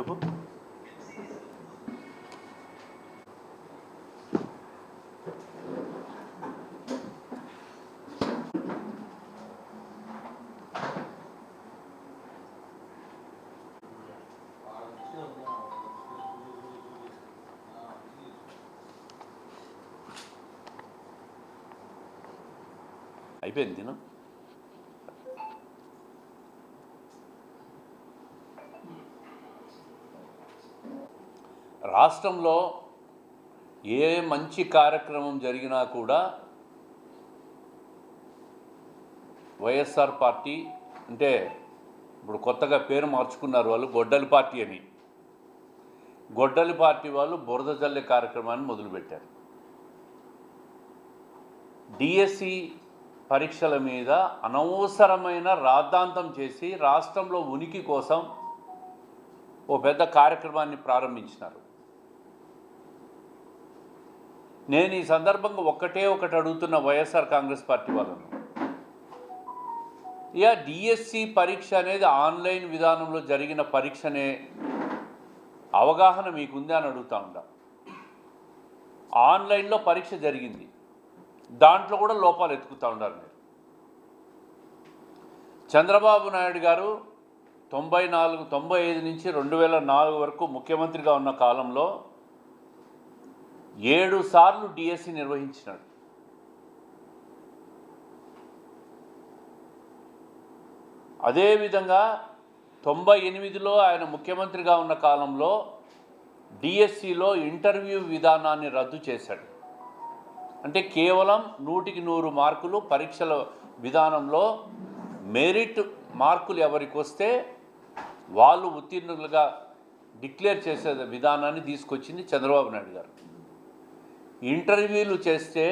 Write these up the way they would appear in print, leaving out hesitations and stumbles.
చెప్పు. అయిపోయింది తిను. రాష్ట్రంలో ఏ మంచి కార్యక్రమం జరిగినా కూడా వైఎస్ఆర్ పార్టీ, అంటే ఇప్పుడు కొత్తగా పేరు మార్చుకున్నారు వాళ్ళు, గొడ్డలి పార్టీ అని. గొడ్డలి పార్టీ వాళ్ళు బురద జల్లే కార్యక్రమాన్ని మొదలుపెట్టారు. డిఎస్సి పరీక్షల మీద అనవసరమైన రాద్ధాంతం చేసి రాష్ట్రంలో ఉనికి కోసం ఓ పెద్ద కార్యక్రమాన్ని ప్రారంభించినారు. నేను ఈ సందర్భంగా ఒకటి అడుగుతున్న వైఎస్ఆర్ కాంగ్రెస్ పార్టీ వాళ్ళను, డిఎస్సి పరీక్ష అనేది ఆన్లైన్ విధానంలో జరిగిన పరీక్షనే అవగాహన మీకుందా అని అడుగుతా ఉంటా. ఆన్లైన్లో పరీక్ష జరిగింది, దాంట్లో కూడా లోపాలు ఎత్తుకుతూ ఉన్నారు మీరు. చంద్రబాబు నాయుడు గారు 95 నుంచి 2004 వరకు ముఖ్యమంత్రిగా ఉన్న కాలంలో 7 సార్లు డిఎస్సి నిర్వహించినాడు. అదేవిధంగా 98లో ఆయన ముఖ్యమంత్రిగా ఉన్న కాలంలో డిఎస్సిలో ఇంటర్వ్యూ విధానాన్ని రద్దు చేశాడు. అంటే కేవలం 100కి 100 మార్కులు పరీక్షల విధానంలో మెరిట్ మార్కులు ఎవరికి వస్తే వాళ్ళు ఉత్తీర్ణులుగా డిక్లేర్ చేసే విధానాన్ని తీసుకొచ్చింది చంద్రబాబు నాయుడు గారు. ఇంటర్వ్యూలు చేస్తే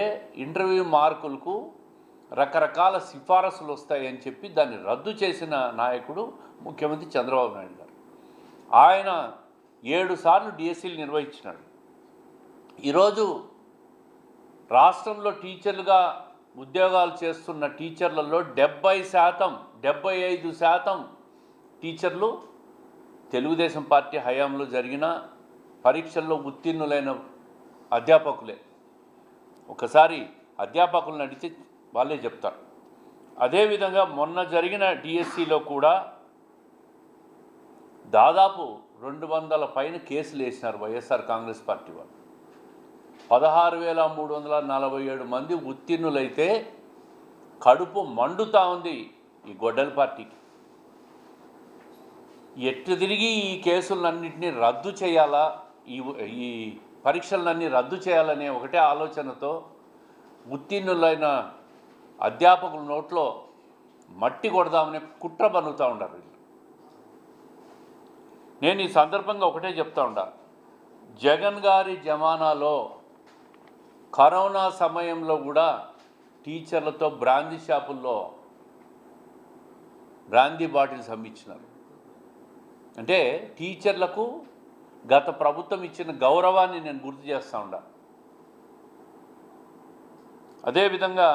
ఇంటర్వ్యూ మార్కులకు రకరకాల సిఫారసులు వస్తాయని చెప్పి దాన్ని రద్దు చేసిన నాయకుడు ముఖ్యమంత్రి చంద్రబాబు నాయుడు గారు. ఆయన 7 సార్లు డిఎస్సీలు నిర్వహించినాడు. ఈరోజు రాష్ట్రంలో టీచర్లుగా ఉద్యోగాలు చేస్తున్న టీచర్లలో 75% టీచర్లు తెలుగుదేశం పార్టీ హయాంలో జరిగిన పరీక్షల్లో ఉత్తీర్ణులైన అధ్యాపకులే. ఒకసారి అధ్యాపకులను అడిగితే వాళ్ళే చెప్తారు. అదేవిధంగా మొన్న జరిగిన డిఎస్సిలో కూడా దాదాపు 200 పైన కేసులు వేసినారు వైఎస్ఆర్ కాంగ్రెస్ పార్టీ వాళ్ళు. 16,347 మంది ఉత్తీర్ణులైతే కడుపు మండుతా ఉంది ఈ గొడ్డలి పార్టీకి. ఎట్టు తిరిగి ఈ కేసులన్నింటినీ రద్దు చేయాలా, ఈ పరీక్షలన్నీ రద్దు చేయాలనే ఒకటే ఆలోచనతో ఉత్తీర్ణులైన అధ్యాపకుల నోట్లో మట్టి కొడదామనే కుట్ర పన్నుతూ ఉన్నారు వీళ్ళు. నేను ఈ సందర్భంగా ఒకటే చెప్తా ఉంటా, జగన్ గారి జమానాలో కరోనా సమయంలో కూడా టీచర్లతో బ్రాందీ షాపుల్లో బ్రాందీ బాటిల్స్ అమ్మించినారు. అంటే టీచర్లకు గత ప్రభుత్వం ఇచ్చిన గౌరవాన్ని నేను గుర్తు చేస్తూ ఉండా. అదేవిధంగా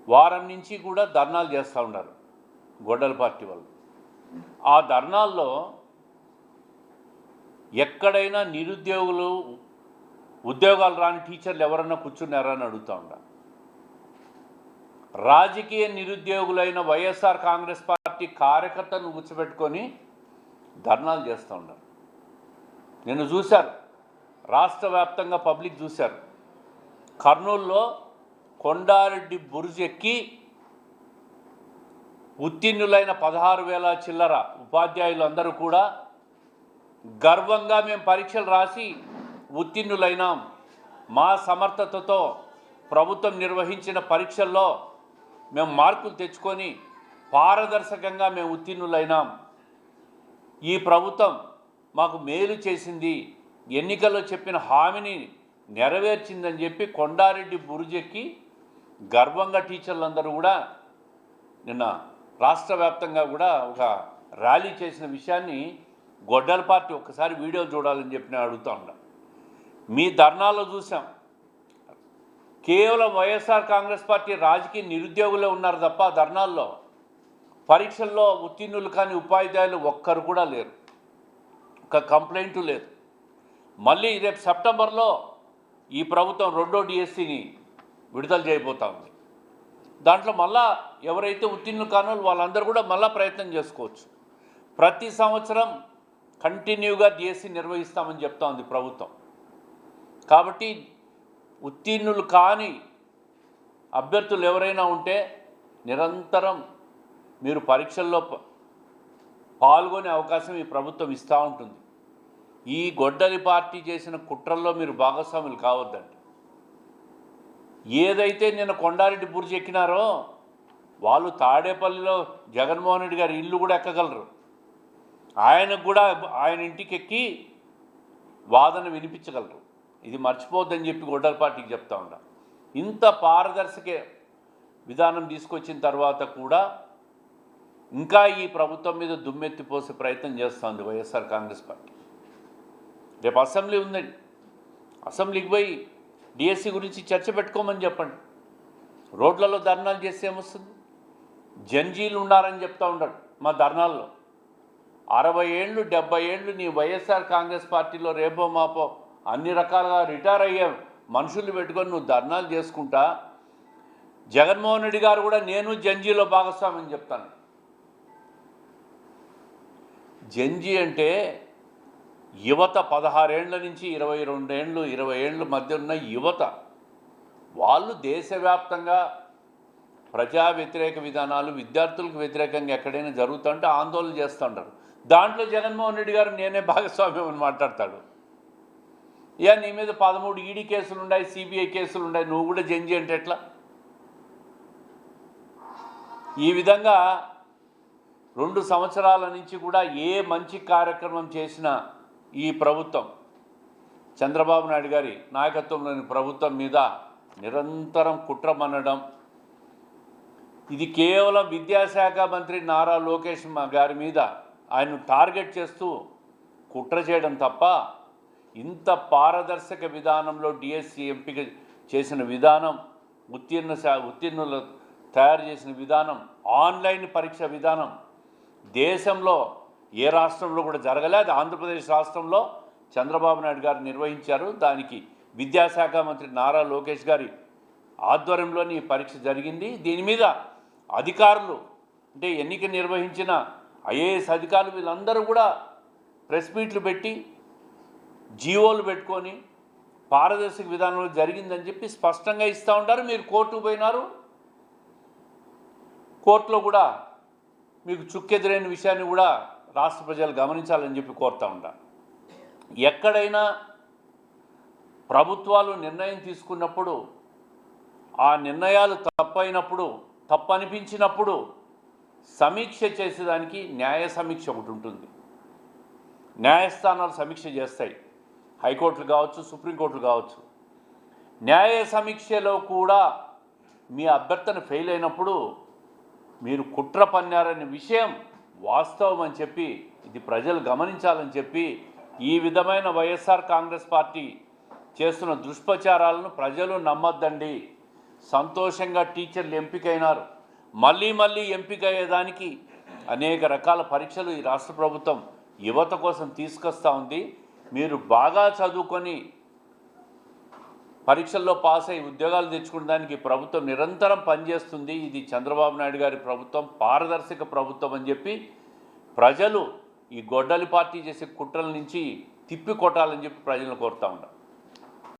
వారం నుంచి కూడా ధర్నాలు చేస్తూ ఉన్నారు గొడ్డలి పార్టీ వాళ్ళు. ఆ ధర్నాల్లో ఎక్కడైనా నిరుద్యోగులు, ఉద్యోగాలు రాని టీచర్లు ఎవరన్నా కూర్చున్నారా అని అడుగుతూ ఉంటా. రాజకీయ నిరుద్యోగులైన వైఎస్ఆర్ కాంగ్రెస్ పార్టీ కార్యకర్తలను కూర్చోబెట్టుకొని ధర్నాలు చేస్తూ ఉన్నారు. నేను చూశారు, రాష్ట్ర వ్యాప్తంగా పబ్లిక్ చూశారు. కర్నూలులో కొండారెడ్డి బురుజు ఎక్కి ఉత్తీర్ణులైన 16,000 చిల్లర ఉపాధ్యాయులు అందరూ కూడా గర్వంగా మేము పరీక్షలు రాసి ఉత్తీర్ణులైనాం, మా సమర్థతతో ప్రభుత్వం నిర్వహించిన పరీక్షల్లో మేము మార్కులు తెచ్చుకొని పారదర్శకంగా మేము ఉత్తీర్ణులైనాం, ఈ ప్రభుత్వం మాకు మేలు చేసింది, ఎన్నికల్లో చెప్పిన హామీని నెరవేర్చిందని చెప్పి కొండారెడ్డి బురుజెక్కి గర్వంగా టీచర్లందరూ కూడా నిన్న రాష్ట్ర వ్యాప్తంగా కూడా ఒక ర్యాలీ చేసిన విషయాన్ని గొడ్డలి పార్టీ ఒక్కసారి వీడియో చూడాలని చెప్పి నేను అడుగుతూ ఉన్నా. మీ ధర్నాలో చూసాం, కేవలం వైఎస్ఆర్ కాంగ్రెస్ పార్టీ రాజకీయ నిరుద్యోగులే ఉన్నారు తప్ప ధర్నాల్లో. పరీక్షల్లో ఉత్తీర్ణులు కాని ఉపాధ్యాయులు ఒక్కరు కూడా లేరు, ఒక కంప్లైంట్ లేదు. మళ్ళీ రేపు సెప్టెంబర్లో ఈ ప్రభుత్వం రెండో డిఎస్సిని విడుదల చేయబోతా ఉంది. దాంట్లో మళ్ళా ఎవరైతే ఉత్తీర్ణులు కానో వాళ్ళందరూ కూడా మళ్ళా ప్రయత్నం చేసుకోవచ్చు. ప్రతి సంవత్సరం కంటిన్యూగా డిఎస్సి నిర్వహిస్తామని చెప్తా ఉంది ప్రభుత్వం. కాబట్టి ఉత్తీర్ణులు కాని అభ్యర్థులు ఎవరైనా ఉంటే నిరంతరం మీరు పరీక్షల్లో పాల్గొనే అవకాశం ఈ ప్రభుత్వం ఇస్తూ ఉంటుంది. ఈ గొడ్డలి పార్టీ చేసిన కుట్రల్లో మీరు భాగస్వాములు కావద్దండి. ఏదైతే నిన్న కొండారెడ్డి బుర్జి ఎక్కినారో వాళ్ళు తాడేపల్లిలో జగన్మోహన్ రెడ్డి గారి ఇల్లు కూడా ఎక్కగలరు. ఆయనకు కూడా ఆయన ఇంటికి ఎక్కి వాదన వినిపించగలరు. ఇది మర్చిపోద్దని చెప్పి గొడ్డలి పార్టీకి చెప్తా ఉన్నా. ఇంత పారదర్శక విధానం తీసుకొచ్చిన తర్వాత కూడా ఇంకా ఈ ప్రభుత్వం మీద దుమ్మెత్తిపోసే ప్రయత్నం చేస్తుంది వైఎస్ఆర్ కాంగ్రెస్ పార్టీ. రేపు అసెంబ్లీ ఉందండి, అసెంబ్లీకి పోయి డిఎస్సి గురించి చర్చ పెట్టుకోమని చెప్పండి. రోడ్లలో ధర్నాలు చేస్తే ఏమొస్తుంది? జంజీలు ఉన్నారని చెప్తా ఉండడు మా ధర్నాల్లో. 60 ఏళ్ళు 70 ఏళ్ళు నీ వైఎస్ఆర్ కాంగ్రెస్ పార్టీలో రేపో మాపో అన్ని రకాలుగా రిటైర్ అయ్యే మనుషులు పెట్టుకొని నువ్వు ధర్నాలు చేసుకుంటా. జగన్మోహన్ రెడ్డి గారు కూడా నేను జంజీలో భాగస్వామని చెప్తాను. జంజీ అంటే యువత 16 ఏళ్ల నుంచి 22 ఏళ్ళు 20 ఏళ్ళ మధ్య ఉన్న యువత. వాళ్ళు దేశవ్యాప్తంగా ప్రజా వ్యతిరేక విధానాలు విద్యార్థులకు వ్యతిరేకంగా ఎక్కడైనా జరుగుతుంటే ఆందోళన చేస్తూ ఉంటారు. దాంట్లో జగన్మోహన్ రెడ్డి గారు నేనే భాగస్వామ్యం అని మాట్లాడతాడు. నీ మీద 13 ఈడీ కేసులు ఉన్నాయి, సిబిఐ కేసులు ఉన్నాయి, నువ్వు కూడా జంజీ అంటే ఎట్లా? ఈ విధంగా 2 సంవత్సరాల నుంచి కూడా ఏ మంచి కార్యక్రమం చేసినా ఈ ప్రభుత్వం చంద్రబాబు నాయుడు గారి నాయకత్వంలోని ప్రభుత్వం మీద నిరంతరం కుట్రమనడం. ఇది కేవలం విద్యాశాఖ మంత్రి నారా లోకేష్ గారి మీద ఆయన టార్గెట్ చేస్తూ కుట్ర చేయడం తప్ప ఇంత విధానంలో డిఎస్సి ఎంపిక చేసిన విధానం, ఉత్తీర్ణులు తయారు చేసిన విధానం, ఆన్లైన్ పరీక్ష విధానం దేశంలో ఏ రాష్ట్రంలో కూడా జరగలే. అది ఆంధ్రప్రదేశ్ రాష్ట్రంలో చంద్రబాబు నాయుడు గారు నిర్వహించారు. దానికి విద్యాశాఖ మంత్రి నారా లోకేష్ గారి ఆధ్వర్యంలోని ఈ పరీక్ష జరిగింది. దీని మీద అధికారులు అంటే ఎన్నిక నిర్వహించిన ఐఏఎస్ అధికారులు వీళ్ళందరూ కూడా ప్రెస్ మీట్లు పెట్టి జీవోలు పెట్టుకొని పారదర్శక విధానంలో జరిగిందని చెప్పి స్పష్టంగా ఇస్తూ ఉంటారు. మీరు కోర్టుకు పోయినారు, కోర్టులో కూడా మీకు చుక్కెదురైన విషయాన్ని కూడా రాష్ట్ర ప్రజలు గమనించాలని చెప్పి కోరుతూ ఉంటారు. ఎక్కడైనా ప్రభుత్వాలు నిర్ణయం తీసుకున్నప్పుడు ఆ నిర్ణయాలు తప్పైనప్పుడు, తప్పనిపించినప్పుడు సమీక్ష చేసేదానికి న్యాయ సమీక్ష ఒకటి ఉంటుంది. న్యాయస్థానాలు సమీక్ష చేస్తాయి, హైకోర్టులు కావచ్చు, సుప్రీంకోర్టులు కావచ్చు. న్యాయ సమీక్షలో కూడా మీ అభ్యర్థన ఫెయిల్ అయినప్పుడు మీరు కుట్ర పన్నారనే విషయం వాస్తవం అని చెప్పి ఇది ప్రజలు గమనించాలని చెప్పి ఈ విధమైన వైఎస్ఆర్ కాంగ్రెస్ పార్టీ చేస్తున్న దుష్ప్రచారాలను ప్రజలు నమ్మొద్దండి. సంతోషంగా టీచర్లు ఎంపికైనారు, మళ్ళీ మళ్ళీ ఎంపిక అయ్యేదానికి అనేక రకాల పరీక్షలు ఈ రాష్ట్ర ప్రభుత్వం యువత కోసం తీసుకొస్తూ ఉంది. మీరు బాగా చదువుకొని పరీక్షల్లో పాస్ అయ్యి ఉద్యోగాలు తెచ్చుకోవడానికి ప్రభుత్వం నిరంతరం పనిచేస్తుంది. ఇది చంద్రబాబు నాయుడు గారి ప్రభుత్వం, పారదర్శక ప్రభుత్వం అని చెప్పి ప్రజలు ఈ గొడ్డలి పార్టీ చేసే కుట్రల నుంచి తిప్పి కొట్టాలని చెప్పి ప్రజలను కోరుతూ ఉంటారు.